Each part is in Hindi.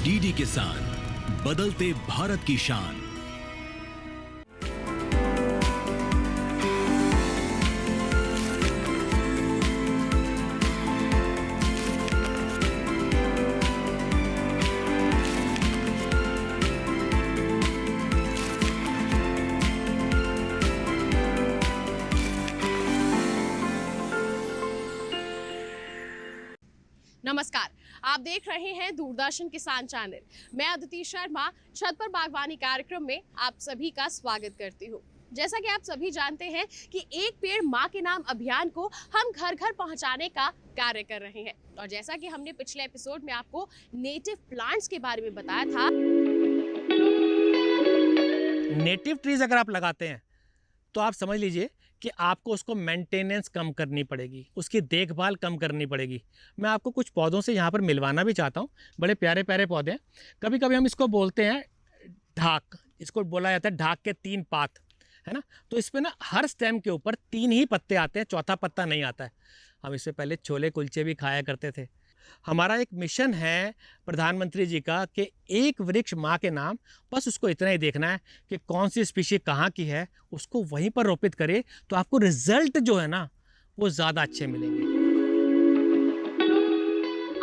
डीडी किसान, बदलते भारत की शान। नमस्कार, आप देख रहे हैं दूरदर्शन किसान चैनल। मैं अदिति शर्मा छत पर बागवानी कार्यक्रम में आप सभी का स्वागत करती हूँ। जैसा कि आप सभी जानते हैं कि एक पेड़ माँ के नाम अभियान को हम घर घर पहुँचाने का कार्य कर रहे हैं। और जैसा कि हमने पिछले एपिसोड में आपको नेटिव प्लांट्स के बारे में बताया था, नेटिव ट्रीज अगर आप लगाते हैं तो आप समझ लीजिए कि आपको उसको मेंटेनेंस कम करनी पड़ेगी, उसकी देखभाल कम करनी पड़ेगी। मैं आपको कुछ पौधों से यहाँ पर मिलवाना भी चाहता हूँ। बड़े प्यारे प्यारे पौधे हैं। कभी कभी हम इसको बोलते हैं ढाक, इसको बोला जाता है ढाक के 3 पात, है ना। तो इस पर ना हर स्टेम के ऊपर 3 ही पत्ते आते हैं, चौथा पत्ता नहीं आता है। हम इससे पहले छोले कुलचे भी खाया करते थे। हमारा एक मिशन है प्रधानमंत्री जी का कि एक वृक्ष माँ के नाम, बस उसको इतना ही देखना है कि कौन सी स्पीशी कहाँ की है, उसको वहीं पर रोपित करे तो आपको रिजल्ट जो है ना वो ज़्यादा अच्छे मिलेंगे।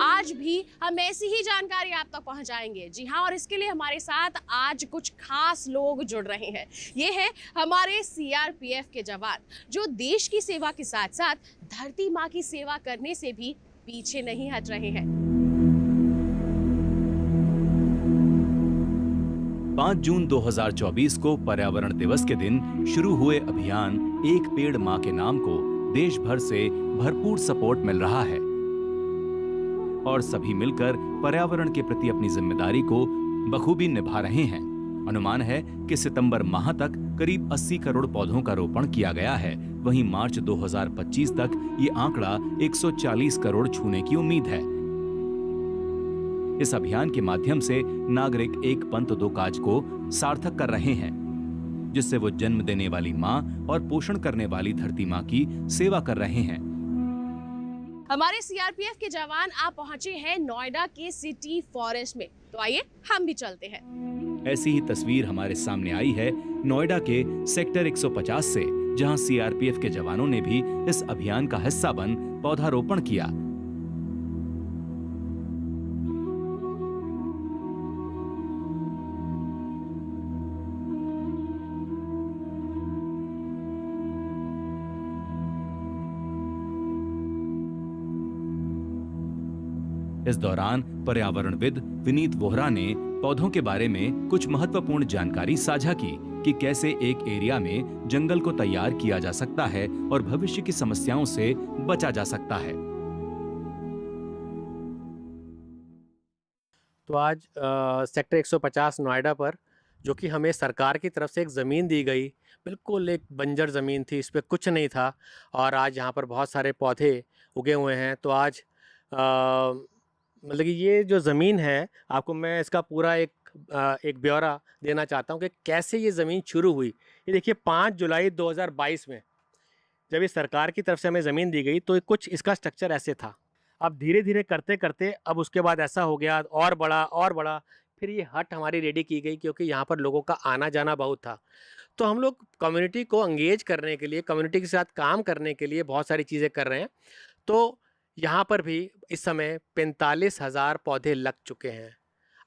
आज भी हम ऐसी ही जानकारी आप तक पहुंचाएंगे। जी हाँ, और इसके लिए हमारे साथ आज कुछ खास लोग जुड़ रहे हैं। ये है हमारे सीआरपीएफ के जवान, जो देश की सेवा के साथ साथ धरती माँ की सेवा करने से भी पीछे नहीं हट रहे हैं। 5 जून 2024 को पर्यावरण दिवस के दिन शुरू हुए अभियान एक पेड़ माँ के नाम को देश भर से भरपूर सपोर्ट मिल रहा है और सभी मिलकर पर्यावरण के प्रति अपनी जिम्मेदारी को बखूबी निभा रहे हैं। अनुमान है कि सितंबर माह तक करीब 80 करोड़ पौधों का रोपण किया गया है। वहीं मार्च 2025 तक ये आंकड़ा 140 करोड़ छूने की उम्मीद है। इस अभियान के माध्यम से नागरिक एक पंथ दो काज को सार्थक कर रहे हैं, जिससे वो जन्म देने वाली माँ और पोषण करने वाली धरती माँ की सेवा कर रहे हैं। हमारे सीआरपीएफ के जवान आप पहुंचे हैं नोएडा के सिटी फॉरेस्ट में, तो आइए हम भी चलते हैं। ऐसी ही तस्वीर हमारे सामने आई है नोएडा के सेक्टर 150 से, जहां सीआरपीएफ के जवानों ने भी इस अभियान का हिस्सा बन पौधारोपण किया। इस दौरान पर्यावरणविद विनीत वोहरा ने पौधों के बारे में कुछ महत्वपूर्ण जानकारी साझा की कि कैसे एक एरिया में जंगल को तैयार किया जा सकता है और भविष्य की समस्याओं से बचा जा सकता है। तो आज सेक्टर 150 नोएडा पर, जो कि हमें सरकार की तरफ से एक ज़मीन दी गई, बिल्कुल एक बंजर ज़मीन थी, इस पर कुछ नहीं था, और आज यहाँ पर बहुत सारे पौधे उगे हुए हैं। तो आज मतलब कि ये जो ज़मीन है, आपको मैं इसका पूरा एक ब्यौरा देना चाहता हूँ कि कैसे ये ज़मीन शुरू हुई। ये देखिए 5 जुलाई 2022 में जब ये सरकार की तरफ से हमें ज़मीन दी गई तो कुछ इसका स्ट्रक्चर ऐसे था। अब धीरे धीरे करते करते अब उसके बाद ऐसा हो गया, और बड़ा, फिर ये हट हमारी रेडी की गई, क्योंकि यहाँ पर लोगों का आना जाना बहुत था। तो हम लोग कम्युनिटी को एंगेज करने के लिए, कम्युनिटी के साथ काम करने के लिए बहुत सारी चीज़ें कर रहे हैं। तो यहाँ पर भी इस समय 45,000 पौधे लग चुके हैं।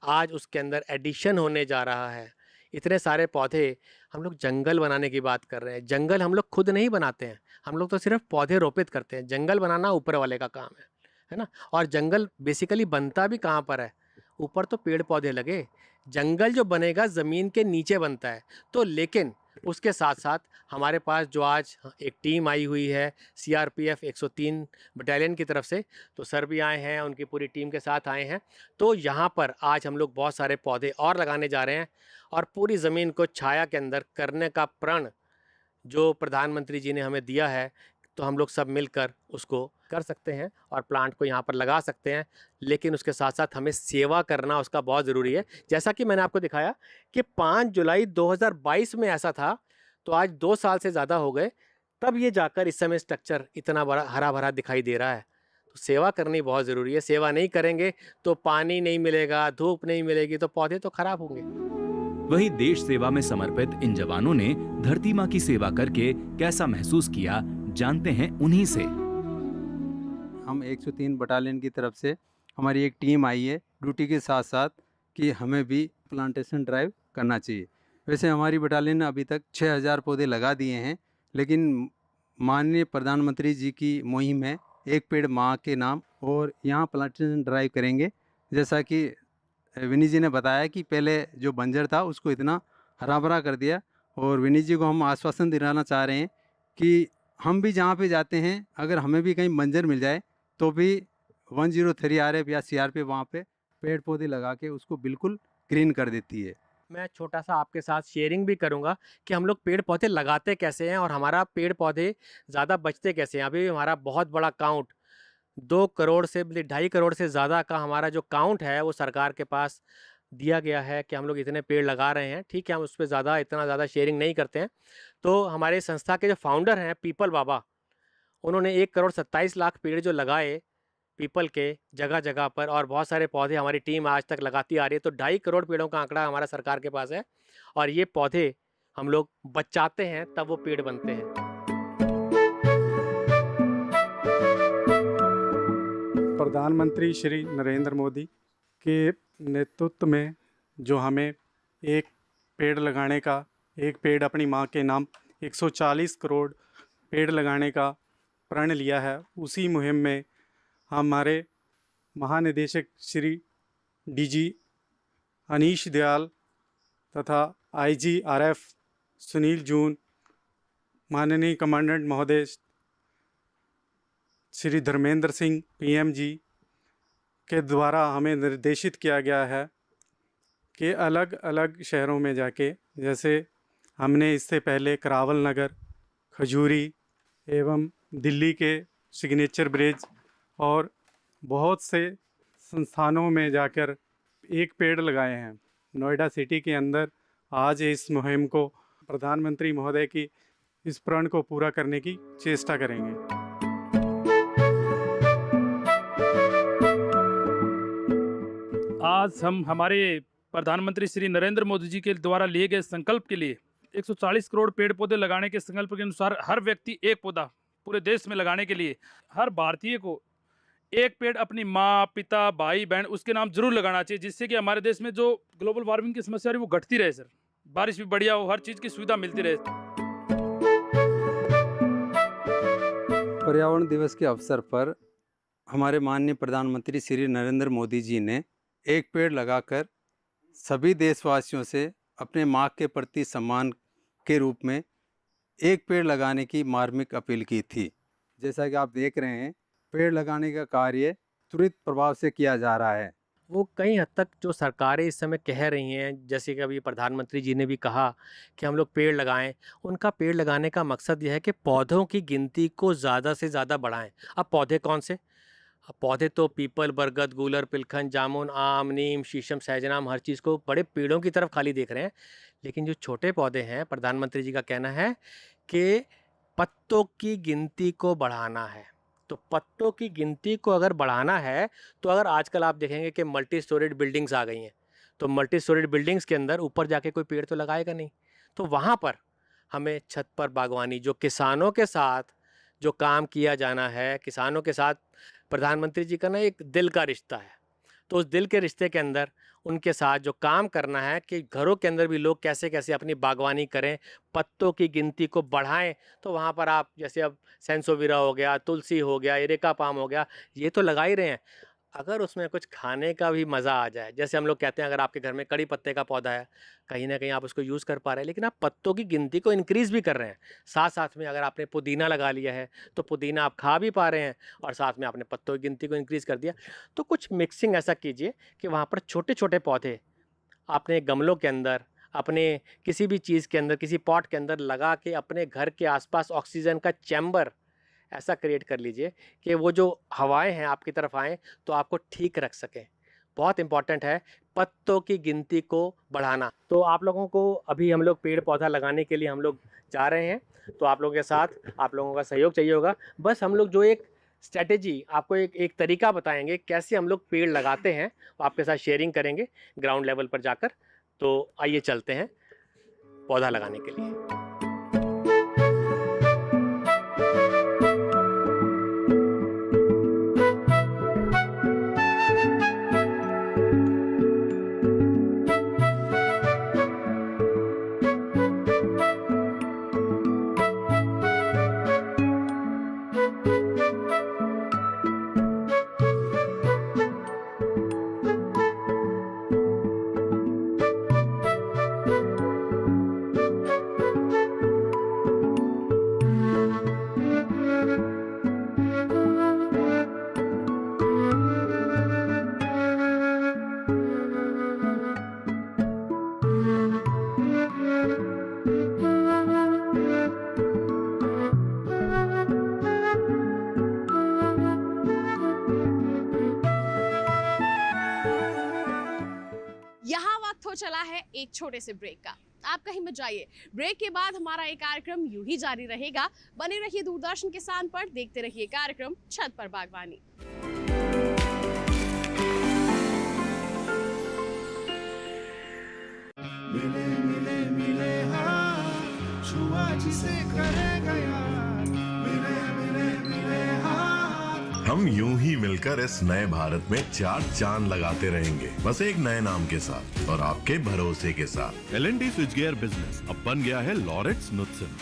आज उसके अंदर एडिशन होने जा रहा है। इतने सारे पौधे, हम लोग जंगल बनाने की बात कर रहे हैं। जंगल हम लोग खुद नहीं बनाते हैं, हम लोग तो सिर्फ पौधे रोपित करते हैं। जंगल बनाना ऊपर वाले का काम है ना। और जंगल बेसिकली बनता भी कहाँ पर है? ऊपर तो पेड़ पौधे लगे। जंगल जो बनेगा ज़मीन के नीचे बनता है। तो लेकिन उसके साथ साथ हमारे पास जो आज एक टीम आई हुई है सीआरपीएफ 103 बटालियन की तरफ से, तो सर भी आए हैं, उनकी पूरी टीम के साथ आए हैं। तो यहाँ पर आज हम लोग बहुत सारे पौधे और लगाने जा रहे हैं, और पूरी ज़मीन को छाया के अंदर करने का प्रण जो प्रधानमंत्री जी ने हमें दिया है, तो हम लोग सब मिलकर उसको कर सकते हैं और प्लांट को यहाँ पर लगा सकते हैं। लेकिन उसके साथ साथ हमें सेवा करना उसका बहुत ज़रूरी है। जैसा कि मैंने आपको दिखाया कि 5 जुलाई 2022 में ऐसा था, तो आज 2 साल से ज़्यादा हो गए, तब ये जाकर इस समय स्ट्रक्चर इतना बड़ा हरा भरा दिखाई दे रहा है। तो तो सेवा करनी बहुत ज़रूरी है। सेवा नहीं करेंगे तो पानी नहीं मिलेगा, धूप नहीं मिलेगी, तो पौधे तो खराब होंगे। वही देश सेवा में समर्पित इन जवानों ने धरती माँ की सेवा करके कैसा महसूस किया, जानते हैं उन्हीं से। हम 103 बटालियन की तरफ से हमारी एक टीम आई है ड्यूटी के साथ साथ कि हमें भी प्लांटेशन ड्राइव करना चाहिए। वैसे हमारी बटालियन ने अभी तक 6000 पौधे लगा दिए हैं, लेकिन माननीय प्रधानमंत्री जी की मुहिम है एक पेड़ माँ के नाम, और यहाँ प्लांटेशन ड्राइव करेंगे। जैसा कि विनीत जी ने बताया कि पहले जो बंजर था उसको इतना हरा भरा कर दिया, और विनीत जी को हम आश्वासन दिलाना चाह रहे हैं कि हम भी जहाँ पे जाते हैं अगर हमें भी कहीं बंजर मिल जाए तो भी 103 RF या CRP वहाँ पे पेड़ पौधे लगा के उसको बिल्कुल ग्रीन कर देती है। मैं छोटा सा आपके साथ शेयरिंग भी करूंगा कि हम लोग पेड़ पौधे लगाते कैसे हैं और हमारा पेड़ पौधे ज़्यादा बचते कैसे हैं। अभी हमारा बहुत बड़ा काउंट 2 करोड़ से 2.5 करोड़ से ज़्यादा का हमारा जो काउंट है वो सरकार के पास दिया गया है कि हम लोग इतने पेड़ लगा रहे हैं। ठीक है, हम उस पर इतना ज़्यादा शेयरिंग नहीं करते हैं। तो हमारे संस्था के जो फाउंडर हैं पीपल बाबा, उन्होंने 1 करोड़ 27 लाख पेड़ जो लगाए पीपल के जगह जगह पर, और बहुत सारे पौधे हमारी टीम आज तक लगाती आ रही है। तो 2.5 करोड़ पेड़ों का आंकड़ा हमारा सरकार के पास है, और ये पौधे हम लोग बचाते हैं तब वो पेड़ बनते हैं। प्रधानमंत्री श्री नरेंद्र मोदी के नेतृत्व में जो हमें एक पेड़ लगाने का, एक पेड़ अपनी माँ के नाम 140 करोड़ पेड़ लगाने का प्रण लिया है, उसी मुहिम में हमारे महानिदेशक श्री DG अनीश दयाल तथा IG RF सुनील जून, माननीय कमांडेंट महोदय श्री धर्मेंद्र सिंह PM जी के द्वारा हमें निर्देशित किया गया है कि अलग अलग शहरों में जाके, जैसे हमने इससे पहले करावल नगर, खजूरी एवं दिल्ली के सिग्नेचर ब्रिज और बहुत से संस्थानों में जाकर एक पेड़ लगाए हैं। नोएडा सिटी के अंदर आज इस मुहिम को प्रधानमंत्री महोदय की इस प्रण को पूरा करने की चेष्टा करेंगे। आज हम हमारे प्रधानमंत्री श्री नरेंद्र मोदी जी के द्वारा लिए गए संकल्प के लिए 140 करोड़ पेड़ पौधे लगाने के संकल्प के अनुसार हर व्यक्ति एक पौधा पूरे देश में लगाने के लिए हर भारतीय को एक पेड़ अपनी माँ, पिता, भाई, बहन उसके नाम जरूर लगाना चाहिए, जिससे कि हमारे देश में जो ग्लोबल वार्मिंग की समस्या है वो घटती रहे सर, बारिश भी बढ़िया हो, हर चीज़ की सुविधा मिलती रहे। पर्यावरण दिवस के अवसर पर हमारे माननीय प्रधानमंत्री श्री नरेंद्र मोदी जी ने एक पेड़ लगाकर सभी देशवासियों से अपने माँ के प्रति सम्मान के रूप में एक पेड़ लगाने की मार्मिक अपील की थी। जैसा कि आप देख रहे हैं पेड़ लगाने का कार्य त्वरित प्रभाव से किया जा रहा है। वो कई हद तक जो सरकारें इस समय कह रही हैं, जैसे कि अभी प्रधानमंत्री जी ने भी कहा कि हम लोग पेड़ लगाएं, उनका पेड़ लगाने का मकसद यह है कि पौधों की गिनती को ज़्यादा से ज़्यादा बढ़ाएं। अब पौधे कौन से? अब पौधे तो पीपल, बरगद, गूलर, पिलखन, जामुन, आम, नीम, शीशम, सहजनाम, हर चीज़ को बड़े पेड़ों की तरफ खाली देख रहे हैं। लेकिन जो छोटे पौधे हैं, प्रधानमंत्री जी का कहना है कि पत्तों की गिनती को बढ़ाना है। तो पत्तों की गिनती को अगर बढ़ाना है तो अगर आजकल आप देखेंगे कि मल्टी स्टोरेड बिल्डिंग्स आ गई हैं, तो मल्टी स्टोरेड बिल्डिंग्स के अंदर ऊपर जाके कोई पेड़ तो लगाएगा नहीं। तो वहाँ पर हमें छत पर बागवानी, जो किसानों के साथ जो काम किया जाना है, किसानों के साथ प्रधानमंत्री जी का ना एक दिल का रिश्ता है, तो उस दिल के रिश्ते के अंदर उनके साथ जो काम करना है कि घरों के अंदर भी लोग कैसे कैसे अपनी बागवानी करें, पत्तों की गिनती को बढ़ाएं। तो वहाँ पर आप जैसे अब सेंसोविरा हो गया, तुलसी हो गया, एरेका पाम हो गया, ये तो लगा ही रहे हैं। अगर उसमें कुछ खाने का भी मज़ा आ जाए, जैसे हम लोग कहते हैं अगर आपके घर में कड़ी पत्ते का पौधा है, कहीं ना कहीं आप उसको यूज़ कर पा रहे हैं, लेकिन आप पत्तों की गिनती को इंक्रीज़ भी कर रहे हैं। साथ साथ में अगर आपने पुदीना लगा लिया है तो पुदीना आप खा भी पा रहे हैं और साथ में आपने पत्तों की गिनती को इंक्रीज़ कर दिया। तो कुछ मिक्सिंग ऐसा कीजिए कि वहाँ पर छोटे छोटे पौधे आपने गमलों के अंदर, अपने किसी भी चीज़ के अंदर, किसी पॉट के अंदर लगा के अपने घर के आसपास ऑक्सीजन का चैम्बर ऐसा क्रिएट कर लीजिए कि वो जो हवाएं हैं आपकी तरफ आएँ तो आपको ठीक रख सकें। बहुत इंपॉर्टेंट है पत्तों की गिनती को बढ़ाना। तो आप लोगों को अभी हम लोग पेड़ पौधा लगाने के लिए हम लोग जा रहे हैं, तो आप लोगों के साथ आप लोगों का सहयोग चाहिए होगा। बस हम लोग जो एक स्ट्रेटेजी, आपको एक तरीका बताएंगे कैसे हम लोग पेड़ लगाते हैं, वो आपके साथ शेयरिंग करेंगे ग्राउंड लेवल पर जाकर। तो आइए चलते हैं पौधा लगाने के लिए। यहाँ वक्त हो चला है एक छोटे से ब्रेक का। आप कहीं मत जाइए, ब्रेक के बाद हमारा ये कार्यक्रम यूं ही जारी रहेगा। बने रहिए दूरदर्शन किसान पर, देखते रहिए कार्यक्रम छत पर बागवानी। मिले मिले मिले हाँ, छुआ जिसे करेगा यार। मिले मिले मिले हाँ। हम यूं ही मिलकर इस नए भारत में 4 चांद लगाते रहेंगे, बस एक नए नाम के साथ और आपके भरोसे के साथ। L&T स्विचगियर बिजनेस अब बन गया है लॉरेट्स नुत्सन।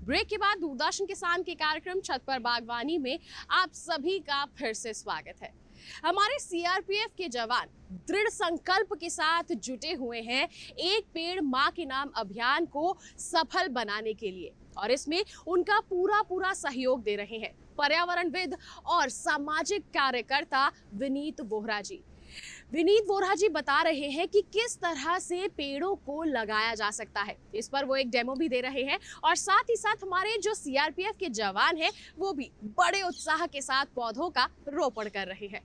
ब्रेक के बाद दूरदर्शन किसान के कार्यक्रम छत पर बागवानी में आप सभी का फिर से स्वागत है। हमारे सीआरपीएफ के जवान दृढ़ संकल्प के साथ जुटे हुए हैं एक पेड़ मां के नाम अभियान को सफल बनाने के लिए, और इसमें उनका पूरा सहयोग दे रहे हैं पर्यावरणविद और सामाजिक कार्यकर्ता विनीत वोहरा जी। विनीत वोहरा जी बता रहे हैं कि किस तरह से पेड़ों को लगाया जा सकता है। इस पर वो एक डेमो भी दे रहे हैं, और साथ ही साथ हमारे जो सीआरपीएफ के जवान हैं वो भी बड़े उत्साह के साथ पौधों का रोपण कर रहे हैं।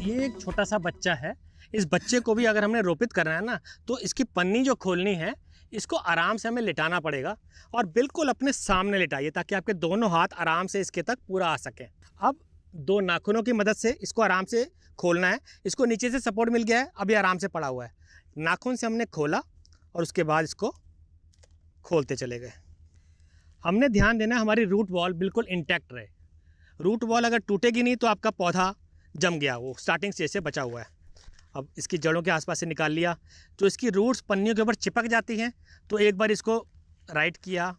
ये एक छोटा सा बच्चा है, इस बच्चे को भी अगर हमने रोपित करना है ना, तो इसकी पन्नी जो खोलनी है, इसको आराम से हमें लिटाना पड़ेगा, और बिल्कुल अपने सामने लिटाइए ताकि आपके दोनों हाथ आराम से इसके तक पूरा आ सकें। अब 2 नाखूनों की मदद से इसको आराम से खोलना है। इसको नीचे से सपोर्ट मिल गया है, अभी आराम से पड़ा हुआ है। नाखून से हमने खोला और उसके बाद इसको खोलते चले गए। हमने ध्यान देना है हमारी रूट बॉल बिल्कुल इंटैक्ट रहे। रूट बॉल अगर टूटेगी नहीं तो आपका पौधा जम गया, वो स्टार्टिंग स्टेज से बचा हुआ है। अब इसकी जड़ों के आसपास से निकाल लिया, तो इसकी रूट्स पन्नियों के ऊपर चिपक जाती हैं, तो एक बार इसको राइट किया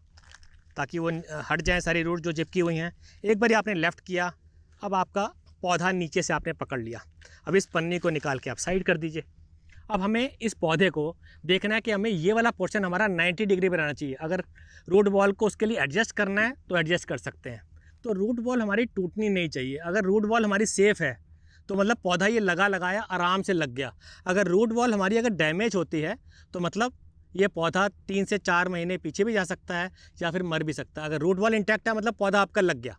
ताकि वो हट जाए सारी रूट जो चिपकी हुई हैं। एक बार आपने लेफ़्ट किया, अब आपका पौधा नीचे से आपने पकड़ लिया। अब इस पन्नी को निकाल के आप साइड कर दीजिए। अब हमें इस पौधे को देखना है कि हमें ये वाला पोर्शन हमारा 90 डिग्री पर रहना चाहिए। अगर रूट बॉल को उसके लिए एडजस्ट करना है तो एडजस्ट कर सकते हैं। तो रूट बॉल हमारी टूटनी नहीं चाहिए। अगर रूट बॉल हमारी सेफ़ है तो मतलब पौधा ये लगाया आराम से लग गया। अगर रूट बॉल हमारी अगर डैमेज होती है तो मतलब ये पौधा 3 से 4 महीने पीछे भी जा सकता है या फिर मर भी सकता है। अगर रूट बॉल इंटैक्ट है मतलब पौधा आपका लग गया।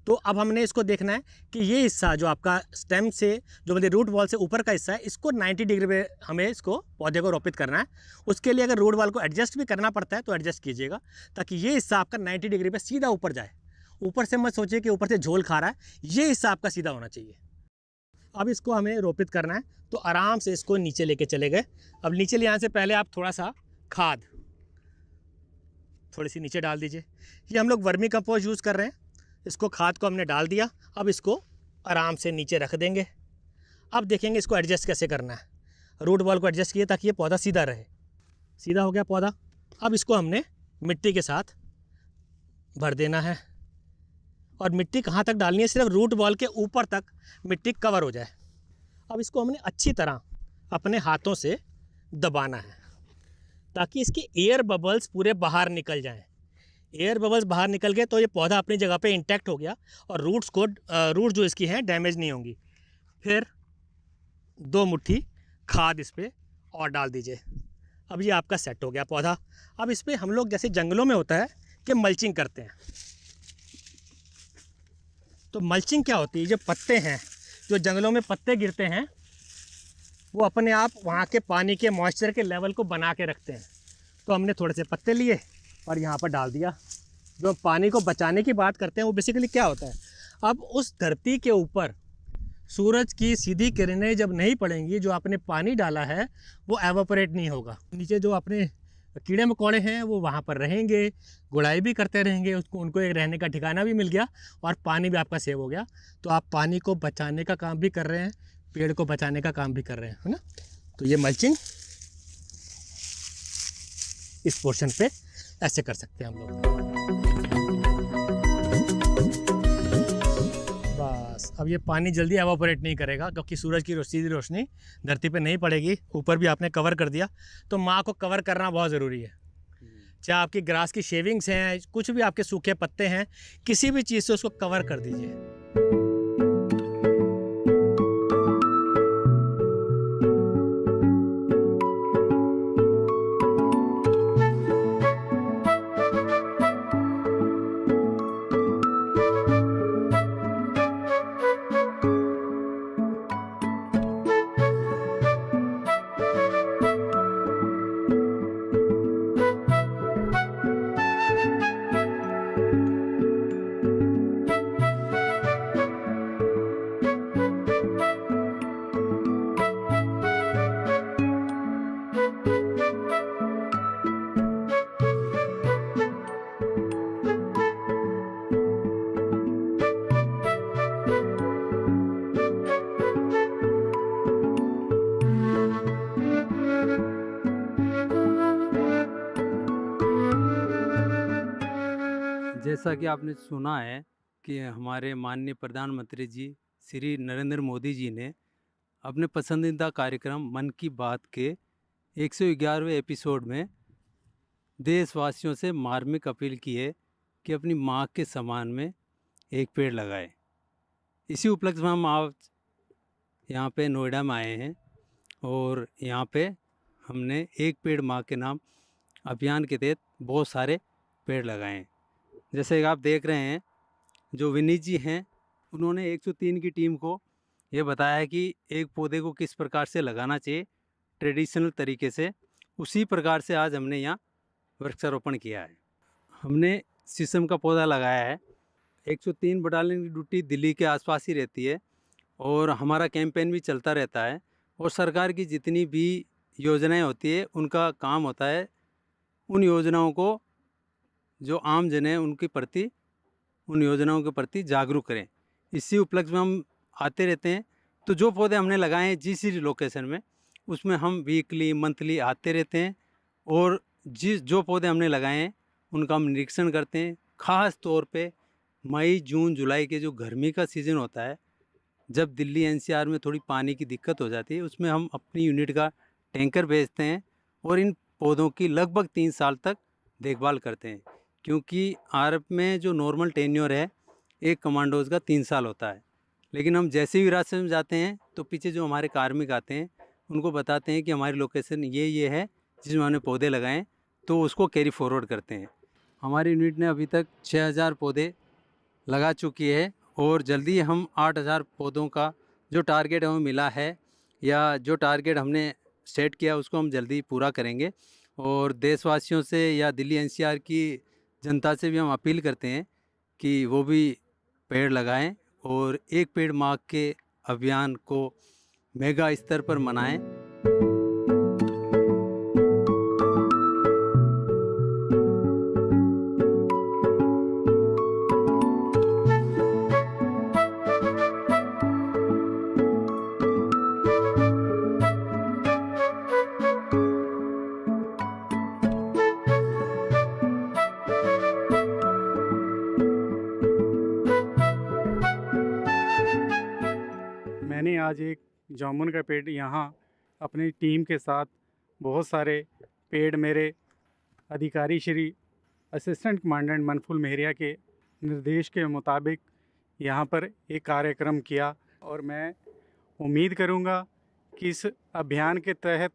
तो अब हमने इसको देखना है कि ये हिस्सा जो आपका स्टेम से जो मतलब रूट बॉल से ऊपर का हिस्सा है, इसको 90 डिग्री पे हमें इसको पौधे को रोपित करना है। उसके लिए अगर रूट बॉल को एडजस्ट भी करना पड़ता है तो एडजस्ट कीजिएगा ताकि ये हिस्सा आपका 90 डिग्री पे सीधा ऊपर जाए। ऊपर से मत सोचिए कि ऊपर से झोल खा रहा है, ये हिस्सा आपका सीधा होना चाहिए। अब इसको हमें रोपित करना है तो आराम से इसको नीचे लेके चले गए। अब नीचे ले आने से पहले आप थोड़ा सा खाद थोड़ी सी नीचे डाल दीजिए। ये हम लोग वर्मी कंपोस्ट यूज़ कर रहे हैं। इसको खाद को हमने डाल दिया, अब इसको आराम से नीचे रख देंगे। अब देखेंगे इसको एडजस्ट कैसे करना है। रूट बॉल को एडजस्ट किए ताकि ये पौधा सीधा रहे। सीधा हो गया पौधा। अब इसको हमने मिट्टी के साथ भर देना है, और मिट्टी कहाँ तक डालनी है, सिर्फ रूट बॉल के ऊपर तक मिट्टी कवर हो जाए। अब इसको हमने अच्छी तरह अपने हाथों से दबाना है ताकि इसके एयर बबल्स पूरे बाहर निकल जाएं। एयर बबल्स बाहर निकल गए तो ये पौधा अपनी जगह पे इंटैक्ट हो गया और रूट जो इसकी हैं डैमेज नहीं होंगी। फिर 2 मुट्ठी खाद इस पर और डाल दीजिए। अब ये आपका सेट हो गया पौधा। अब इस पर हम लोग जैसे जंगलों में होता है कि मल्चिंग करते हैं, तो मल्चिंग क्या होती है, जो पत्ते हैं, जो जंगलों में पत्ते गिरते हैं, वो अपने आप वहाँ के पानी के मॉइस्चर के लेवल को बना के रखते हैं। तो हमने थोड़े से पत्ते लिए और यहाँ पर डाल दिया। जो पानी को बचाने की बात करते हैं वो बेसिकली क्या होता है, अब उस धरती के ऊपर सूरज की सीधी किरणें जब नहीं पड़ेंगी, जो आपने पानी डाला है वो एवापोरेट नहीं होगा। नीचे जो अपने कीड़े मकोड़े हैं वो वहाँ पर रहेंगे, गुड़ाई भी करते रहेंगे, उनको एक रहने का ठिकाना भी मिल गया और पानी भी आपका सेव हो गया। तो आप पानी को बचाने का काम भी कर रहे हैं, पेड़ को बचाने का काम भी कर रहे हैं, है ना। तो ये मल्चिंग इस पोर्शन पे ऐसे कर सकते हैं हम लोग। बस अब ये पानी जल्दी एवापोरेट नहीं करेगा क्योंकि सूरज की सीधी रोशनी धरती पे नहीं पड़ेगी। ऊपर भी आपने कवर कर दिया, तो माँ को कवर करना बहुत ज़रूरी है। चाहे आपकी ग्रास की शेविंग्स हैं, कुछ भी आपके सूखे पत्ते हैं, किसी भी चीज़ से उसको कवर कर दीजिए। जैसा कि आपने सुना है कि हमारे माननीय प्रधानमंत्री जी श्री नरेंद्र मोदी जी ने अपने पसंदीदा कार्यक्रम मन की बात के 111वें एपिसोड में देशवासियों से मार्मिक अपील की है कि अपनी माँ के समान में एक पेड़ लगाएं। इसी उपलक्ष्य में हम आज यहाँ पे नोएडा में आए हैं और यहाँ पे हमने एक पेड़ माँ के नाम अभियान के तहत बहुत सारे पेड़ लगाए हैं। जैसे कि आप देख रहे हैं, जो विनीत जी हैं उन्होंने 103 की टीम को ये बताया है कि एक पौधे को किस प्रकार से लगाना चाहिए ट्रेडिशनल तरीके से। उसी प्रकार से आज हमने यहाँ वृक्षारोपण किया है। हमने शीशम का पौधा लगाया है। 103 बटालियन की ड्यूटी दिल्ली के आसपास ही रहती है और हमारा कैंपेन भी चलता रहता है। और सरकार की जितनी भी योजनाएं होती है उनका काम होता है उन योजनाओं को जो आम जन है उनके प्रति, उन योजनाओं के प्रति जागरूक करें। इसी उपलक्ष्य में हम आते रहते हैं। तो जो पौधे हमने लगाए हैं जिस लोकेशन में, उसमें हम वीकली मंथली आते रहते हैं और जो पौधे हमने लगाए हैं उनका हम निरीक्षण करते हैं। ख़ास तौर पे मई जून जुलाई के जो गर्मी का सीज़न होता है, जब दिल्ली एनसीआर में थोड़ी पानी की दिक्कत हो जाती है, उसमें हम अपनी यूनिट का टैंकर भेजते हैं और इन पौधों की लगभग 3 साल तक देखभाल करते हैं। क्योंकि आरएफ में जो नॉर्मल टेन्योर है एक कमांडोज का 3 साल होता है, लेकिन हम जैसे ही रास्ते में जाते हैं तो पीछे जो हमारे कार्मिक आते हैं उनको बताते हैं कि हमारी लोकेशन ये है जिसमें हमने पौधे लगाएं, तो उसको कैरी फॉरवर्ड करते हैं। हमारी यूनिट ने अभी तक 6000 पौधे लगा चुकी है और जल्दी हम 8000 पौधों का जो टारगेट हमें मिला है या जो टारगेट हमने सेट किया उसको हम जल्दी पूरा करेंगे। और देशवासियों से या दिल्ली एनसीआर की जनता से भी हम अपील करते हैं कि वो भी पेड़ लगाएं और एक पेड़ माँ के अभियान को मेगा स्तर पर मनाएं। मैंने आज एक जामुन का पेड़ यहाँ अपनी टीम के साथ, बहुत सारे पेड़ मेरे अधिकारी श्री असिस्टेंट कमांडेंट मनफुल मेहरिया के निर्देश के मुताबिक यहाँ पर एक कार्यक्रम किया। और मैं उम्मीद करूँगा कि इस अभियान के तहत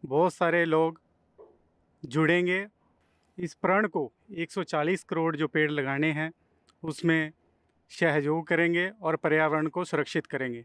बहुत सारे लोग जुड़ेंगे। इस प्रण को 140 करोड़ जो पेड़ लगाने हैं उसमें सहयोग करेंगे और पर्यावरण को सुरक्षित करेंगे।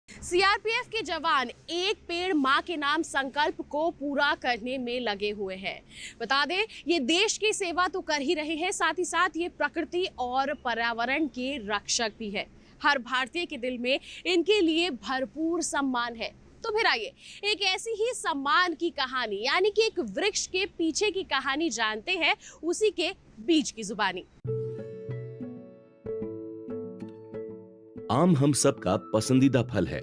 सीआरपीएफ के जवान एक पेड़ मां के नाम संकल्प को पूरा करने में लगे हुए हैं। बता दें, ये देश की सेवा तो कर ही रहे हैं, साथ ही साथ ये प्रकृति और पर्यावरण के रक्षक भी है। हर भारतीय के दिल में इनके लिए भरपूर सम्मान है। तो फिर आइए एक ऐसी ही सम्मान की कहानी, यानी कि एक वृक्ष के पीछे की कहानी जानते हैं, उसी के बीज की जुबानी। आम हम सबका पसंदीदा फल है।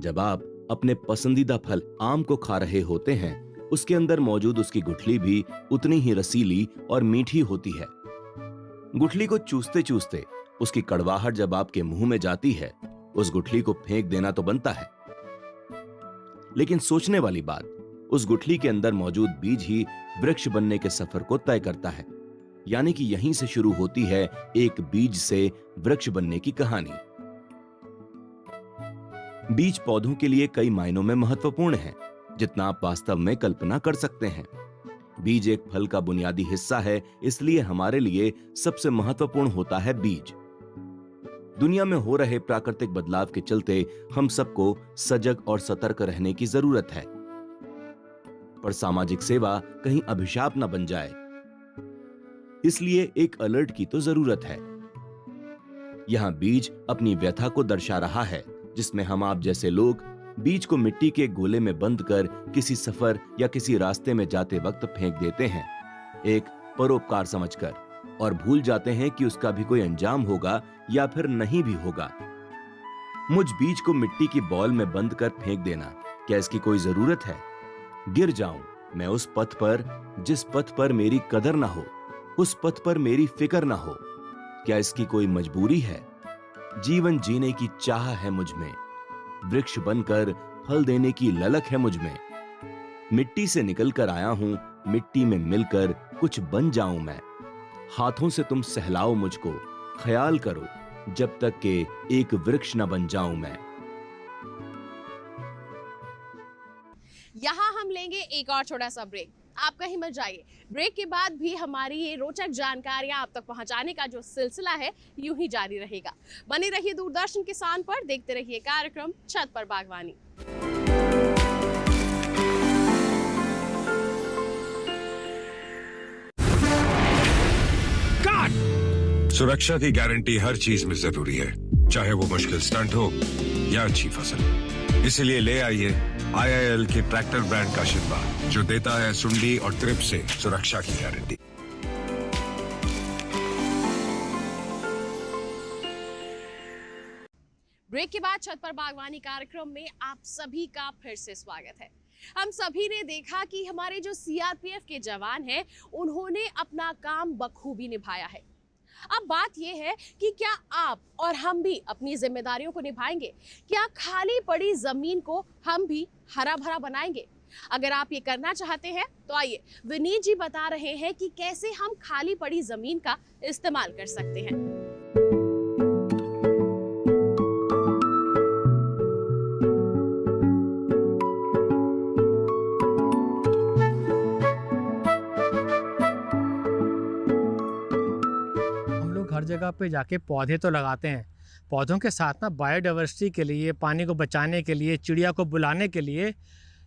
जब आप अपने पसंदीदा फल आम को खा रहे होते हैं, उसके अंदर मौजूद उसकी गुठली भी उतनी ही रसीली और मीठी होती है। गुठली को चूसते चूसते उसकी कड़वाहट जब आपके मुंह में जाती है, उस गुठली को फेंक देना तो बनता है। लेकिन सोचने वाली बात, उस गुठली के अंदर मौजूद बीज ही वृक्ष बनने के सफर को तय करता है। यानी कि यहीं से शुरू होती है एक बीज से वृक्ष बनने की कहानी। बीज पौधों के लिए कई मायनों में महत्वपूर्ण है, जितना आप वास्तव में कल्पना कर सकते हैं। बीज एक फल का बुनियादी हिस्सा है, इसलिए हमारे लिए सबसे महत्वपूर्ण होता है बीज। दुनिया में हो रहे प्राकृतिक बदलाव के चलते हम सबको सजग और सतर्क रहने की जरूरत है, पर सामाजिक सेवा कहीं अभिशाप न बन जाए, इसलिए एक अलर्ट की तो जरूरत है। यहां बीज अपनी व्यथा को दर्शा रहा है, जिसमें हम आप जैसे लोग बीज को मिट्टी के गोले में बंद कर किसी सफर या किसी रास्ते में जाते वक्त फेंक देते हैं, एक परोपकार समझकर, और भूल जाते हैं कि उसका भी कोई अंजाम होगा या फिर नहीं भी होगा। मुझ बीज को मिट्टी की बॉल में बंद कर फेंक देना, क्या इसकी कोई जरूरत है? गिर जाऊं मैं उस पथ पर जिस पथ पर मेरी कदर ना हो, उस पथ पर मेरी फिक्र ना हो, क्या इसकी कोई मजबूरी है? जीवन जीने की चाह है मुझ में, वृक्ष बनकर फल देने की ललक है मुझ में। मिट्टी से निकल कर आया हूं, मिट्टी में मिलकर कुछ बन जाऊं मैं। हाथों से तुम सहलाओ मुझको, ख्याल करो जब तक के एक वृक्ष न बन जाऊं मैं। यहाँ हम लेंगे एक और छोटा सा ब्रेक। आप कहीं मत जाइए। ब्रेक के बाद भी हमारी ये रोचक जानकारियां आप तक पहुंचाने का जो सिलसिला है यूं ही जारी रहेगा। बने रहिए दूरदर्शन किसान पर, देखते रहिए कार्यक्रम छत पर बागवानी। सुरक्षा की गारंटी हर चीज में जरूरी है, चाहे वो मुश्किल स्टंट हो या अच्छी फसल। इसलिए ले आइए IIL के ट्रैक्टर ब्रांड का शिनबा, जो देता है सुंडी और ट्रिप से सुरक्षा की गारंटी। ब्रेक के बाद छत पर बागवानी कार्यक्रम में आप सभी का फिर से स्वागत है। हम सभी ने देखा कि हमारे जो CRPF के जवान हैं, उन्होंने अपना काम बखूबी निभाया है। अब बात यह है कि क्या आप और हम भी अपनी जिम्मेदारियों को निभाएंगे? क्या खाली पड़ी जमीन को हम भी हरा भरा बनाएंगे? अगर आप ये करना चाहते हैं तो आइए, विनीत जी बता रहे हैं कि कैसे हम खाली पड़ी जमीन का इस्तेमाल कर सकते हैं। हर जगह पे जाके पौधे तो लगाते हैं, पौधों के साथ ना बायोडाइवर्सिटी के लिए, पानी को बचाने के लिए, चिड़िया को बुलाने के लिए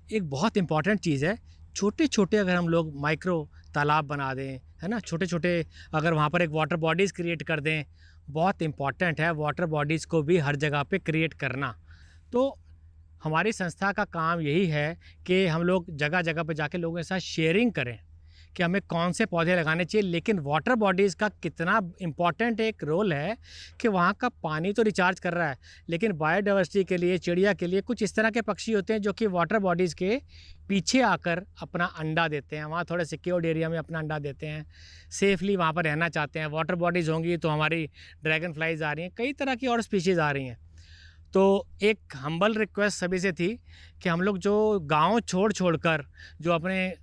एक बहुत इम्पॉर्टेंट चीज़ है, छोटे छोटे अगर हम लोग माइक्रो तालाब बना दें, है ना, छोटे छोटे अगर वहाँ पर एक वाटर बॉडीज़ क्रिएट कर दें, बहुत इम्पॉर्टेंट है वाटर बॉडीज़ को भी हर जगह पे क्रिएट करना। तो हमारी संस्था का काम यही है कि हम लोग जगह जगह पे जाके लोगों के साथ शेयरिंग करें कि हमें कौन से पौधे लगाने चाहिए। लेकिन वाटर बॉडीज़ का कितना इम्पॉर्टेंट एक रोल है कि वहाँ का पानी तो रिचार्ज कर रहा है, लेकिन बायोडाइवर्सिटी के लिए, चिड़िया के लिए कुछ इस तरह के पक्षी होते हैं जो कि वाटर बॉडीज़ के पीछे आकर अपना अंडा देते हैं, वहाँ थोड़े सिक्योर्ड एरिया में अपना अंडा देते हैं, सेफली वहाँ पर रहना चाहते हैं। वाटर बॉडीज़ होंगी तो हमारी ड्रैगन फ्लाइज आ रही हैं, कई तरह की और स्पीशीज़ आ रही हैं। तो एक हम्बल रिक्वेस्ट सभी से थी कि हम लोग जो गांव छोड़ कर जो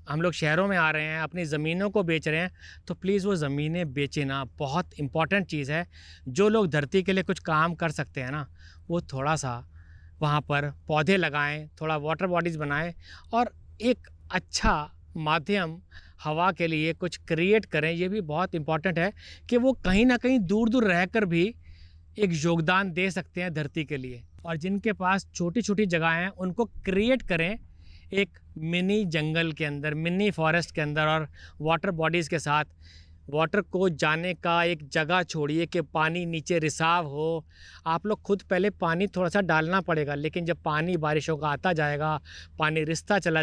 हम लोग शहरों में आ रहे हैं, अपनी ज़मीनों को बेच रहे हैं, तो प्लीज़ वो ज़मीनें बेचें ना। बहुत इम्पॉर्टेंट चीज़ है। जो लोग धरती के लिए कुछ काम कर सकते हैं ना, वो थोड़ा सा वहाँ पर पौधे लगाएं, थोड़ा वाटर बॉडीज़ बनाएं और एक अच्छा माध्यम हवा के लिए कुछ क्रिएट करें, ये भी बहुत इम्पॉर्टेंट है कि वो कहीं ना कहीं दूर दूर रहकर भी एक योगदान दे सकते हैं धरती के लिए। और जिनके पास छोटी छोटी जगह हैं उनको क्रिएट करें एक मिनी जंगल के अंदर, मिनी फॉरेस्ट के अंदर, और वाटर बॉडीज़ के साथ वाटर को जाने का एक जगह छोड़िए कि पानी नीचे रिसाव हो। आप लोग खुद पहले पानी थोड़ा सा डालना पड़ेगा, लेकिन जब पानी बारिशों का आता जाएगा, पानी रिसता चला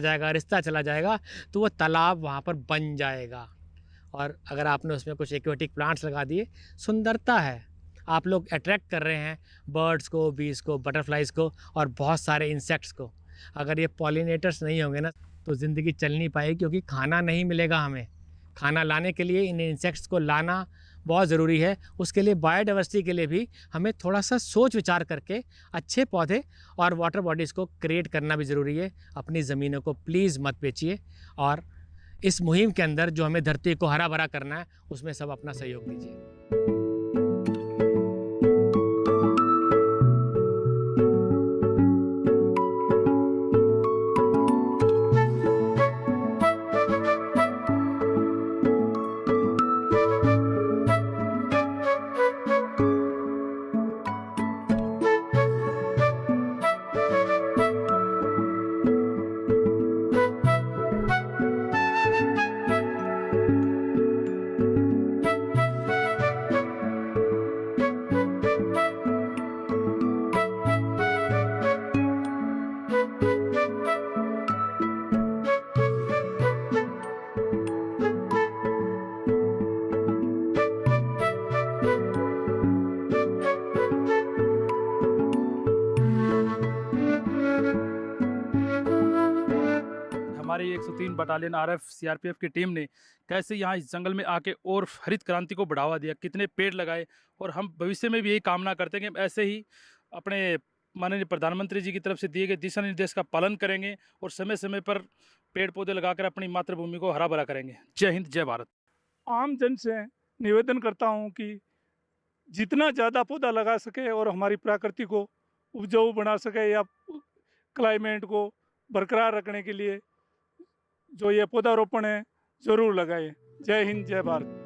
जाएगा तो वो तालाब वहाँ पर बन जाएगा। और अगर आपने उसमें कुछ एक्वेटिक प्लांट्स लगा दिए, सुंदरता है। आप लोग अट्रैक्ट कर रहे हैं बर्ड्स को, बीज को, बटरफ्लाइज को और बहुत सारे इंसेक्ट्स को। अगर ये पॉलिनेटर्स नहीं होंगे ना तो ज़िंदगी चल नहीं पाएगी, क्योंकि खाना नहीं मिलेगा हमें। खाना लाने के लिए इन इंसेक्ट्स को लाना बहुत ज़रूरी है। उसके लिए बायोडाइवर्सिटी के लिए भी हमें थोड़ा सा सोच विचार करके अच्छे पौधे और वाटर बॉडीज़ को क्रिएट करना भी ज़रूरी है। अपनी ज़मीनों को प्लीज़ मत बेचिए, और इस मुहिम के अंदर जो हमें धरती को हरा भरा करना है उसमें सब अपना सहयोग दीजिए। हमारी 103 बटालियन आरएफ सीआरपीएफ की टीम ने कैसे यहाँ इस जंगल में आके और हरित क्रांति को बढ़ावा दिया, कितने पेड़ लगाए। और हम भविष्य में भी यही कामना करते हैं कि हम ऐसे ही अपने माननीय प्रधानमंत्री जी की तरफ से दिए गए दिशा निर्देश का पालन करेंगे और समय समय पर पेड़ पौधे लगाकर अपनी मातृभूमि को हरा भरा करेंगे। जय हिंद, जय भारत। आम जन से निवेदन करता हूँ कि जितना ज़्यादा पौधा लगा सके और हमारी प्रकृति को उपजाऊ बना सके या क्लाइमेट को बरकरार रखने के लिए जो ये पौधारोपण है ज़रूर लगाए। जय हिंद, जय भारत।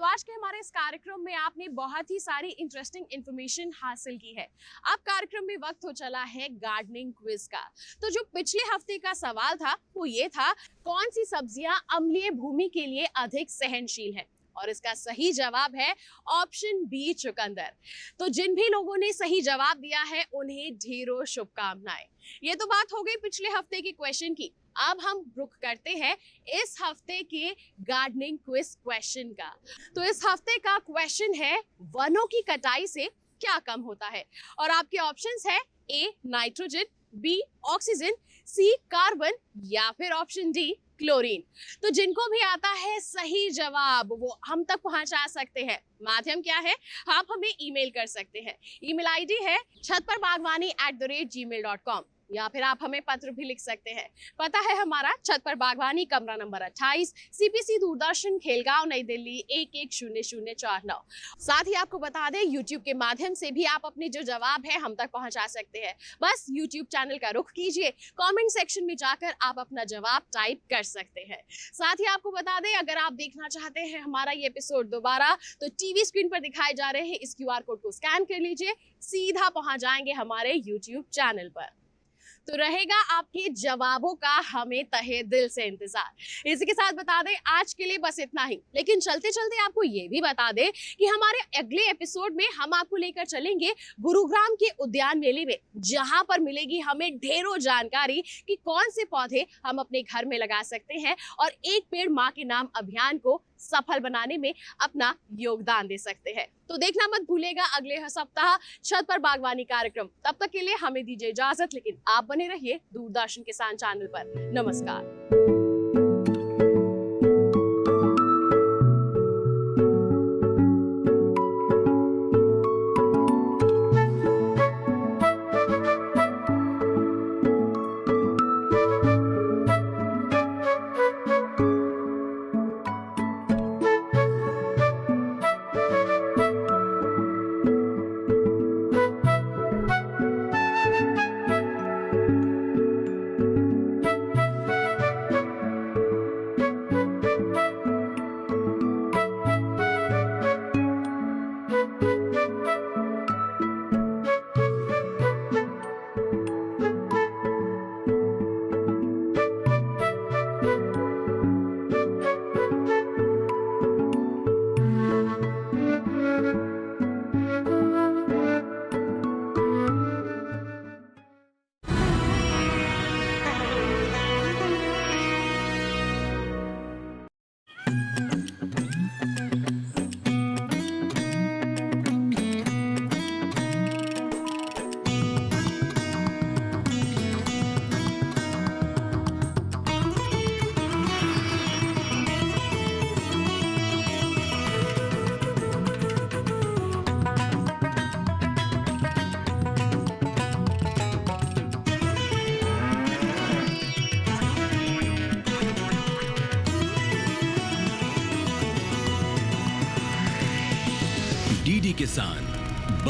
आज के हमारे इस कार्यक्रम में आपने बहुत ही सारी इंटरेस्टिंग इंफॉर्मेशन हासिल की है। अब कार्यक्रम में वक्त हो चला है गार्डनिंग क्विज का। तो जो पिछले हफ्ते का सवाल था वो ये था, कौन सी सब्जियां अम्लीय भूमि के लिए अधिक सहनशील है? और इसका सही जवाब है ऑप्शन बी, चुकंदर। तो जिन भी लोगों ने सही जवाब दिया है उन्हें ढेरों शुभकामनाएं। ये तो बात हो गई पिछले हफ्ते के क्वेश्चन की। अब हम रुख करते हैं इस हफ्ते के गार्डनिंग क्विज क्वेश्चन का। तो इस हफ्ते का क्वेश्चन है, वनों की कटाई से क्या कम होता है? और आपके ऑप्शंस है A nitrogen, B oxygen, C carbon या फिर ऑप्शन डी क्लोरीन। तो जिनको भी आता है सही जवाब वो हम तक पहुंचा सकते हैं। माध्यम क्या है? आप हमें ईमेल कर सकते हैं। ईमेल आईडी है chatparbaghwani@gmail.com, या फिर आप हमें पत्र भी लिख सकते हैं। पता है हमारा छत पर बागवानी, कमरा नंबर 28, CPC दूरदर्शन, खेलगांव, नई दिल्ली 110049। साथ ही आपको बता दें, YouTube के माध्यम से भी आप अपने जो जवाब है हम तक पहुंचा सकते हैं। बस YouTube चैनल का रुख कीजिए, कमेंट सेक्शन में जाकर आप अपना जवाब टाइप कर सकते हैं। साथ ही आपको बता दें, अगर आप देखना चाहते हैं हमारा ये एपिसोड दोबारा, तो टीवी स्क्रीन पर दिखाए जा रहे हैं इस QR कोड को स्कैन कर लीजिए, सीधा पहुंच जाएंगे हमारे YouTube चैनल पर। तो रहेगा आपके जवाबों का हमें तहे दिल से इंतजार। इसी के साथ बता दें आज के लिए बस इतना ही, लेकिन चलते चलते आपको ये भी बता दें कि हमारे अगले एपिसोड में हम आपको लेकर चलेंगे गुरुग्राम के उद्यान मेले में, जहां पर मिलेगी हमें ढेरों जानकारी कि कौन से पौधे हम अपने घर में लगा सकते हैं और एक पेड़ मां के नाम अभियान को सफल बनाने में अपना योगदान दे सकते हैं। तो देखना मत भूलेगा अगले सप्ताह छत पर बागवानी कार्यक्रम। तब तक के लिए हमें दीजिए इजाजत, लेकिन आप बने रहिए दूरदर्शन किसान चैनल पर। नमस्कार। डीडी किसान